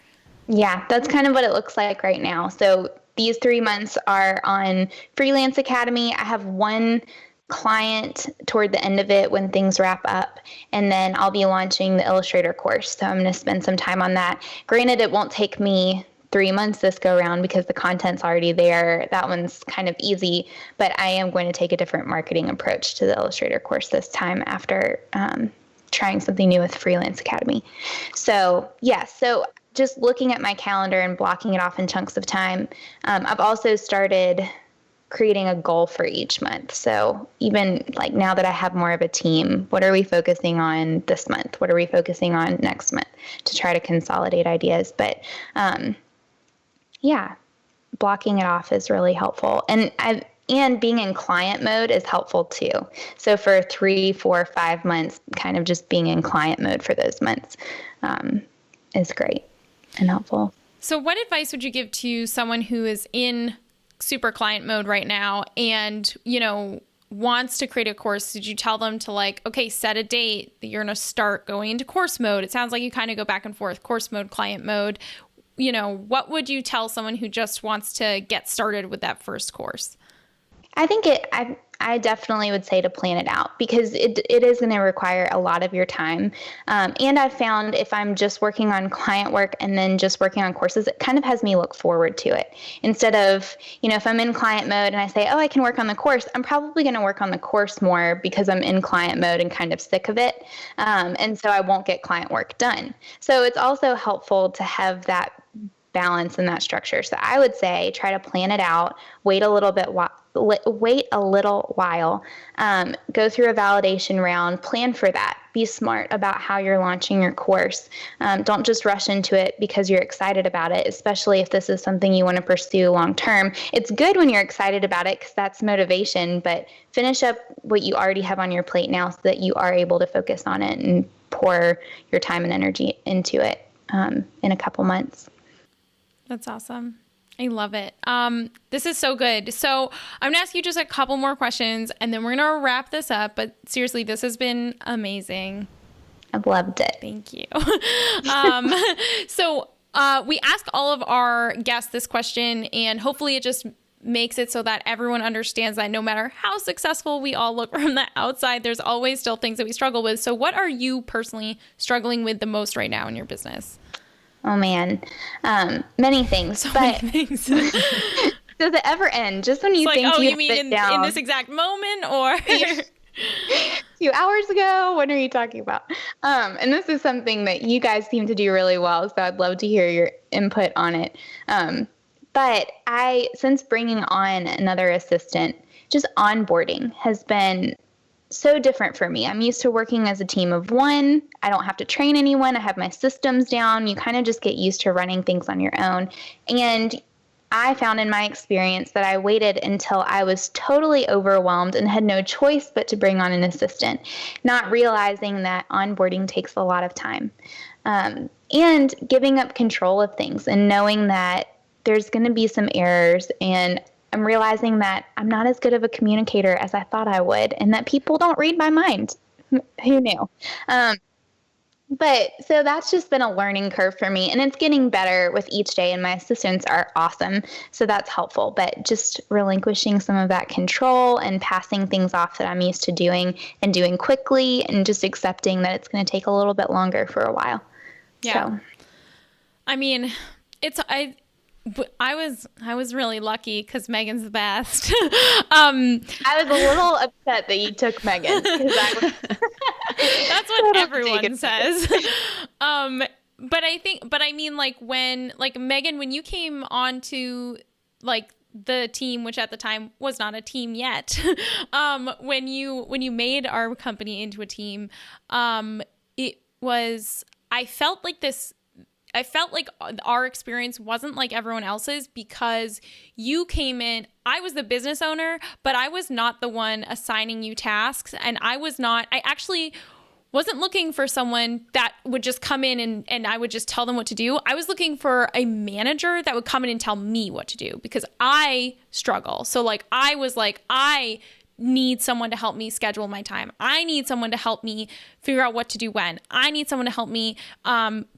Yeah, that's kind of what it looks like right now. So these 3 months are on Freelance Academy. I have one client toward the end of it when things wrap up, and then I'll be launching the Illustrator course. So I'm going to spend some time on that. Granted, it won't take me 3 months this go around because the content's already there. That one's kind of easy, but I am going to take a different marketing approach to the Illustrator course this time after trying something new with Freelance Academy. So so just looking at my calendar and blocking it off in chunks of time. I've also started creating a goal for each month. So even like now that I have more of a team, what are we focusing on this month? What are we focusing on next month to try to consolidate ideas? But blocking it off is really helpful. And being in client mode is helpful too. So for 3, 4, 5 months, kind of just being in client mode for those months is great and helpful. So what advice would you give to someone who is in super client mode right now and, wants to create a course? Did you tell them to okay, set a date that you're going to start going into course mode? It sounds like you kind of go back and forth, course mode, client mode. What would you tell someone who just wants to get started with that first course? I think I definitely would say to plan it out because it is going to require a lot of your time. And I've found if I'm just working on client work and then just working on courses, it kind of has me look forward to it. Instead of, if I'm in client mode and I say, oh, I can work on the course, I'm probably going to work on the course more because I'm in client mode and kind of sick of it. And so I won't get client work done. So it's also helpful to have that balance and that structure. So I would say try to plan it out, wait a little while, go through a validation round, plan for that. Be smart about how you're launching your course. Don't just rush into it because you're excited about it, especially if this is something you want to pursue long term. It's good when you're excited about it because that's motivation, but finish up what you already have on your plate now so that you are able to focus on it and pour your time and energy into it in a couple months. That's awesome. I love it. This is so good. So I'm going to ask you just a couple more questions and then we're going to wrap this up. But seriously, this has been amazing. I've loved it. Thank you. So we ask all of our guests this question, and hopefully it just makes it so that everyone understands that no matter how successful we all look from the outside, there's always still things that we struggle with. So what are you personally struggling with the most right now in your business? Oh man, many things. Many things. Does it ever end? Just when you think you mean in this exact moment, or a few hours ago? What are you talking about? And this is something that you guys seem to do really well, so I'd love to hear your input on it. But since bringing on another assistant, just onboarding has been so different for me. I'm used to working as a team of one. I don't have to train anyone. I have my systems down. You kind of just get used to running things on your own. And I found in my experience that I waited until I was totally overwhelmed and had no choice but to bring on an assistant, not realizing that onboarding takes a lot of time. And giving up control of things and knowing that there's going to be some errors, and I'm realizing that I'm not as good of a communicator as I thought I would, and that people don't read my mind. Who knew? But so that's just been a learning curve for me, and it's getting better with each day, and my assistants are awesome, so that's helpful. But just relinquishing some of that control and passing things off that I'm used to doing and doing quickly, and just accepting that it's going to take a little bit longer for a while. Yeah. So. I mean, I was really lucky because Megan's the best. I was a little upset that you took Megan. That's what everyone says. But I mean, when Megan, when you came on to the team, which at the time was not a team yet, when you made our company into a team, I felt like this I felt like our experience wasn't like everyone else's because you came in, I was the business owner, but I was not the one assigning you tasks. And I actually wasn't looking for someone that would just come in and I would just tell them what to do. I was looking for a manager that would come in and tell me what to do because I struggle. So like, I was like, I need someone to help me schedule my time. I need someone to help me figure out what to do when. I need someone to help me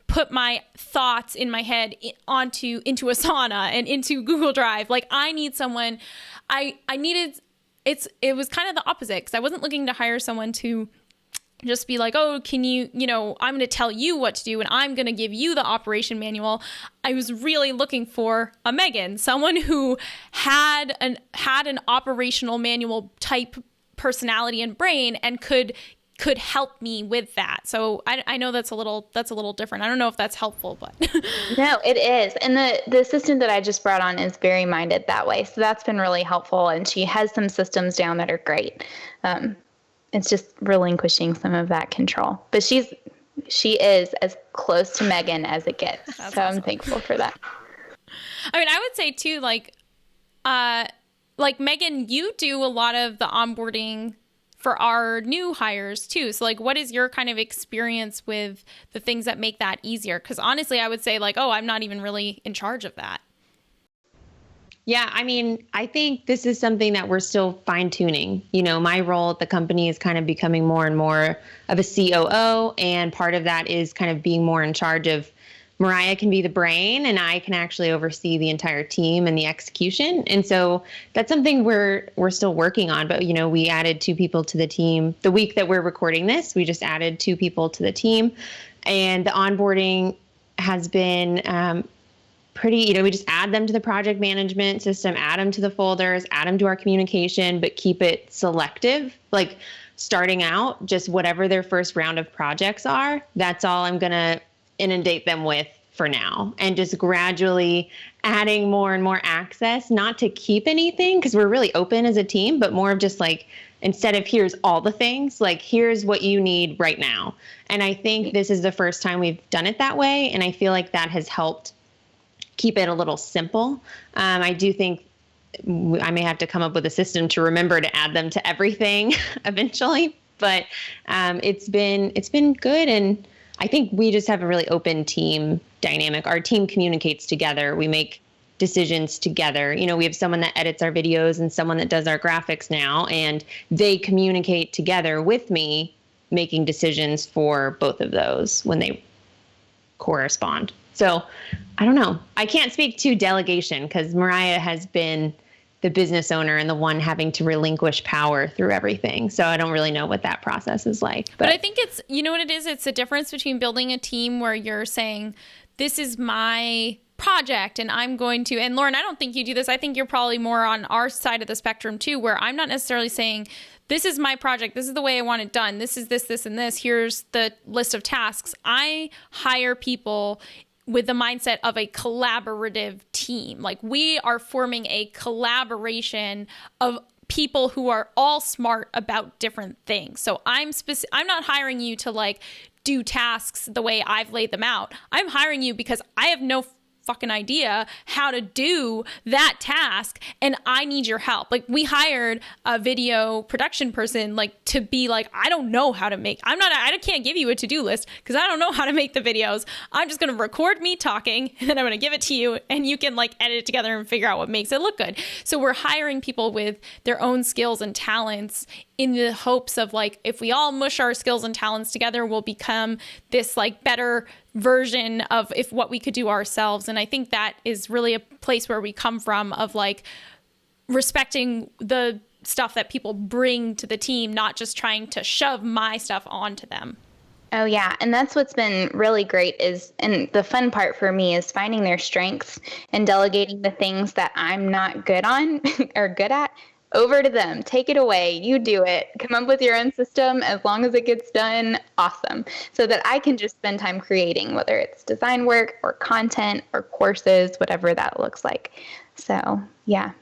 put my thoughts in my head into Asana and into Google Drive. Like I need someone, it was kind of the opposite because I wasn't looking to hire someone to just be like, oh, can you, I'm going to tell you what to do and I'm going to give you the operation manual. I was really looking for a Megan, someone who had an operational manual type personality and brain and could help me with that. So I know that's a little different. I don't know if that's helpful, but No, it is. And the assistant that I just brought on is very minded that way. So that's been really helpful. And she has some systems down that are great. It's just relinquishing some of that control. But she is as close to Megan as it gets. That's so awesome. I'm thankful for that. I mean, I would say too, like Megan, you do a lot of the onboarding for our new hires too. So like, what is your kind of experience with the things that make that easier? Because honestly, I would say like, oh, I'm not even really in charge of that. Yeah, I mean, I think this is something that we're still fine tuning. My role at the company is kind of becoming more and more of a COO. And part of that is kind of being more in charge of Mariah can be the brain and I can actually oversee the entire team and the execution. And so that's something we're still working on. But, we added 2 people to the team. The week that we're recording this, we just added 2 people to the team. And the onboarding has been pretty, we just add them to the project management system, add them to the folders, add them to our communication, but keep it selective. Like starting out, just whatever their first round of projects are, that's all I'm going to inundate them with for now. And just gradually adding more and more access, not to keep anything, because we're really open as a team, but more of just like, instead of here's all the things, like here's what you need right now. And I think this is the first time we've done it that way. And I feel like that has helped keep it a little simple. I do think I may have to come up with a system to remember to add them to everything eventually, but it's been good. And I think we just have a really open team dynamic. Our team communicates together. We make decisions together. We have someone that edits our videos and someone that does our graphics now, and they communicate together with me, making decisions for both of those when they correspond. So I don't know. I can't speak to delegation because Mariah has been the business owner and the one having to relinquish power through everything. So I don't really know what that process is like. But I think it's, what it is? It's a difference between building a team where you're saying, this is my project and I'm going to, and Lauren, I don't think you do this. I think you're probably more on our side of the spectrum too, where I'm not necessarily saying, this is my project. This is the way I want it done. This is this, and this. Here's the list of tasks. I hire people with the mindset of a collaborative team. Like we are forming a collaboration of people who are all smart about different things. So I'm not hiring you to like do tasks the way I've laid them out. I'm hiring you because I have no fucking idea how to do that task and I need your help. Like we hired a video production person like to be like, I don't know how to make, I can't give you a to-do list because I don't know how to make the videos. I'm just going to record me talking and then I'm going to give it to you and you can like edit it together and figure out what makes it look good. So we're hiring people with their own skills and talents in the hopes of like, if we all mush our skills and talents together, we'll become this like better version of what we could do ourselves. And I think that is really a place where we come from of like respecting the stuff that people bring to the team, not just trying to shove my stuff onto them. Oh yeah. And that's what's been really great and the fun part for me is finding their strengths and delegating the things that I'm not good on or good at over to them. Take it away. You do it. Come up with your own system. As long as it gets done, awesome. So that I can just spend time creating, whether it's design work or content or courses, whatever that looks like. So yeah,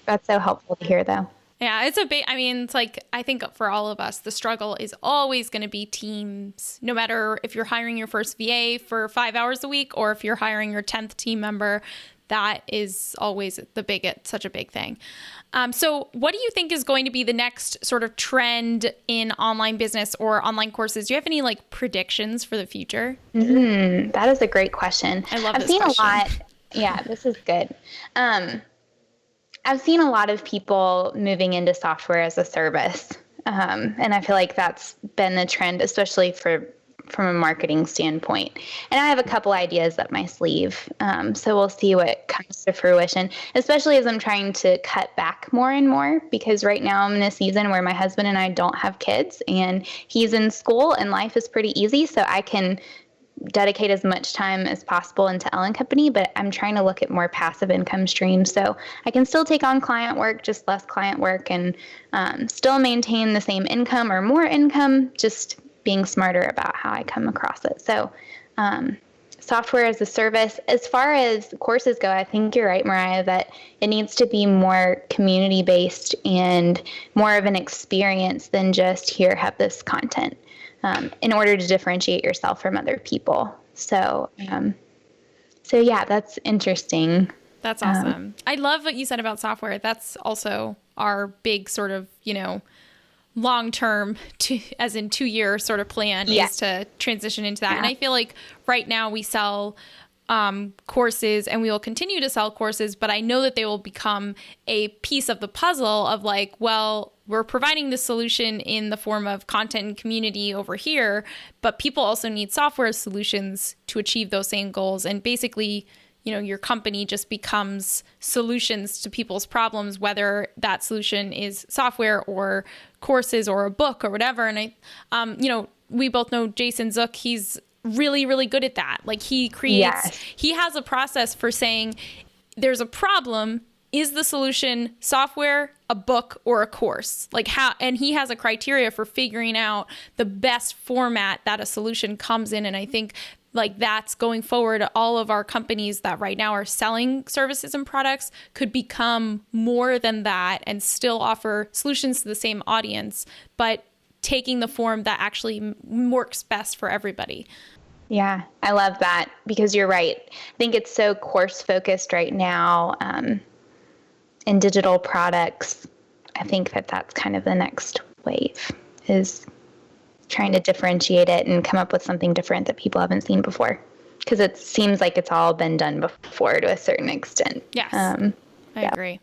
that's so helpful to hear though. Yeah, it's a big, I mean, it's like, I think for all of us, the struggle is always going to be teams, no matter if you're hiring your first VA for 5 hours a week or if you're hiring your 10th team member. That is always such a big thing. So what do you think is going to be the next sort of trend in online business or online courses? Do you have any like predictions for the future? That is a great question. I love I've this seen question. a lot. Yeah, this is good. I've seen a lot of people moving into software as a service. And I feel like that's been the trend, especially from a marketing standpoint. And I have a couple ideas up my sleeve. So we'll see what comes to fruition, especially as I'm trying to cut back more and more, because right now I'm in a season where my husband and I don't have kids and he's in school and life is pretty easy. So I can dedicate as much time as possible into Ellen Company, but I'm trying to look at more passive income streams. So I can still take on client work, just less client work, and still maintain the same income or more income, just being smarter about how I come across it. So software as a service. As far as courses go, I think you're right, Mariah, that it needs to be more community-based and more of an experience than just here, have this content. In order to differentiate yourself from other people. So yeah, that's interesting. That's awesome. I love what you said about software. That's also our big sort of, long-term, as in 2-year sort of plan is to transition into that. Yeah. And I feel like right now we sell courses and we will continue to sell courses, but I know that they will become a piece of the puzzle of like, well, we're providing the solution in the form of content and community over here, but people also need software solutions to achieve those same goals. And basically, your company just becomes solutions to people's problems, whether that solution is software or courses or a book or whatever. And we both know Jason Zook, he's really, really good at that. Like he has a process for saying there's a problem. Is the solution software, a book, or a course? And he has a criteria for figuring out the best format that a solution comes in. And I think like that's going forward, all of our companies that right now are selling services and products could become more than that and still offer solutions to the same audience, but taking the form that actually works best for everybody. Yeah, I love that because you're right. I think it's so course focused right now. In digital products, I think that's kind of the next wave, is trying to differentiate it and come up with something different that people haven't seen before. Because it seems like it's all been done before to a certain extent. Yes, I agree.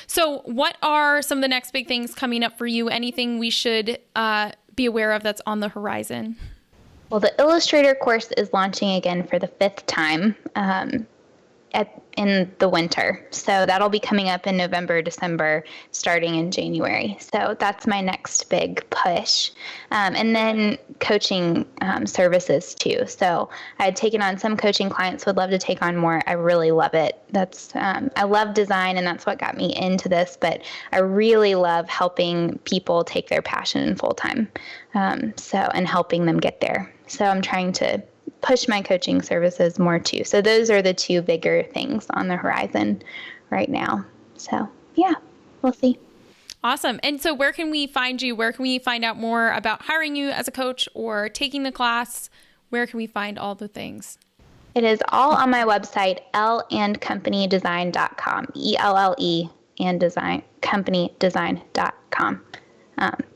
So what are some of the next big things coming up for you? Anything we should be aware of that's on the horizon? Well, the Illustrator course is launching again for the 5th time. In the winter. So that'll be coming up in November, December, starting in January. So that's my next big push. And then coaching services too. So I had taken on some coaching clients, would love to take on more. I really love it. I love design and that's what got me into this, but I really love helping people take their passion full time. And helping them get there. So I'm trying to push my coaching services more too. So those are the 2 bigger things on the horizon right now. So yeah, we'll see. Awesome. And so where can we find you? Where can we find out more about hiring you as a coach or taking the class? Where can we find all the things? It is all on my website, ellandcompanydesign.com, ELLE and design, companydesign.com.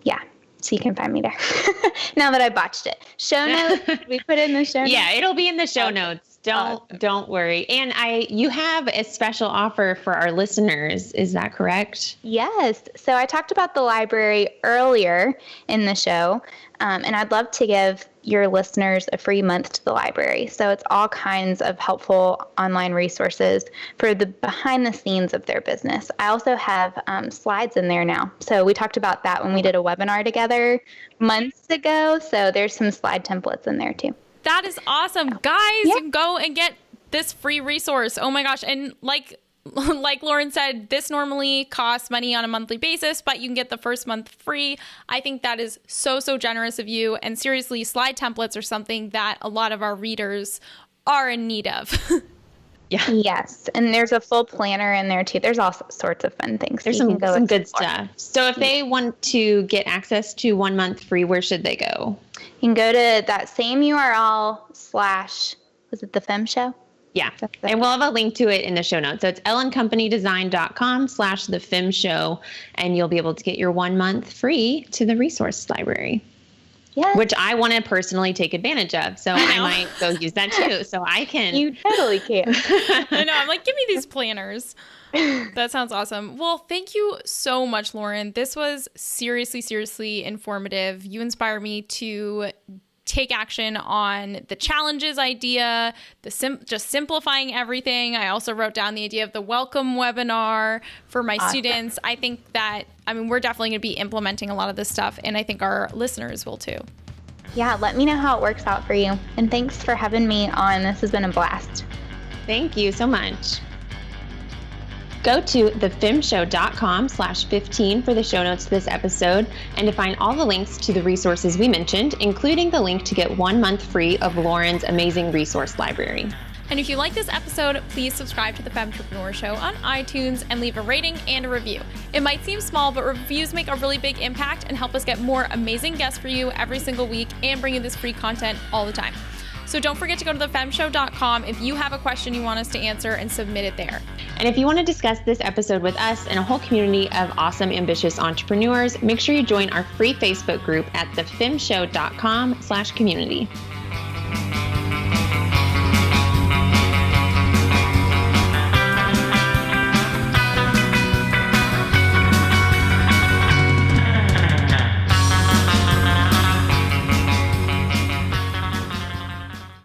Yeah. So you can find me there. Now that I botched it. Show notes. We put in the show notes. Yeah, it'll be in the show notes. Don't worry. And you have a special offer for our listeners. Is that correct? Yes. So I talked about the library earlier in the show, and I'd love to give your listeners a free month to the library. So it's all kinds of helpful online resources for the behind the scenes of their business. I also have slides in there now. So we talked about that when we did a webinar together months ago. So there's some slide templates in there too. That is awesome. Guys, go and get this free resource. Oh my gosh. And like Lauren said, this normally costs money on a monthly basis, but you can get the first month free. I think that is so generous of you. And seriously, slide templates are something that a lot of our readers are in need of. Yeah. Yes. And there's a full planner in there too. There's all sorts of fun things. There's some good stuff. So if they want to get access to 1 month free, where should they go? You can go to that same URL / was it the Fem Show? Yeah. And we'll have a link to it in the show notes. So it's ellencompanydesign.com/thefemshow, and you'll be able to get your 1 month free to the resource library. Yeah. Which I want to personally take advantage of. So I might go use that too. So I can. You totally can. I know. I'm like, give me these planners. That sounds awesome. Well, thank you so much, Lauren. This was seriously informative. You inspire me to take action on the challenges idea, just simplifying everything. I also wrote down the idea of the welcome webinar for my students. I think that, we're definitely going to be implementing a lot of this stuff, and I think our listeners will too. Yeah, let me know how it works out for you. And thanks for having me on. This has been a blast. Thank you so much. Go to thefemshow.com/15 for the show notes to this episode and to find all the links to the resources we mentioned, including the link to get 1 month free of Lauren's amazing resource library. And if you like this episode, please subscribe to the Femtrepreneur Show on iTunes and leave a rating and a review. It might seem small, but reviews make a really big impact and help us get more amazing guests for you every single week and bring you this free content all the time. So don't forget to go to thefemshow.com if you have a question you want us to answer and submit it there. And if you want to discuss this episode with us and a whole community of awesome, ambitious entrepreneurs, make sure you join our free Facebook group at thefemshow.com/community.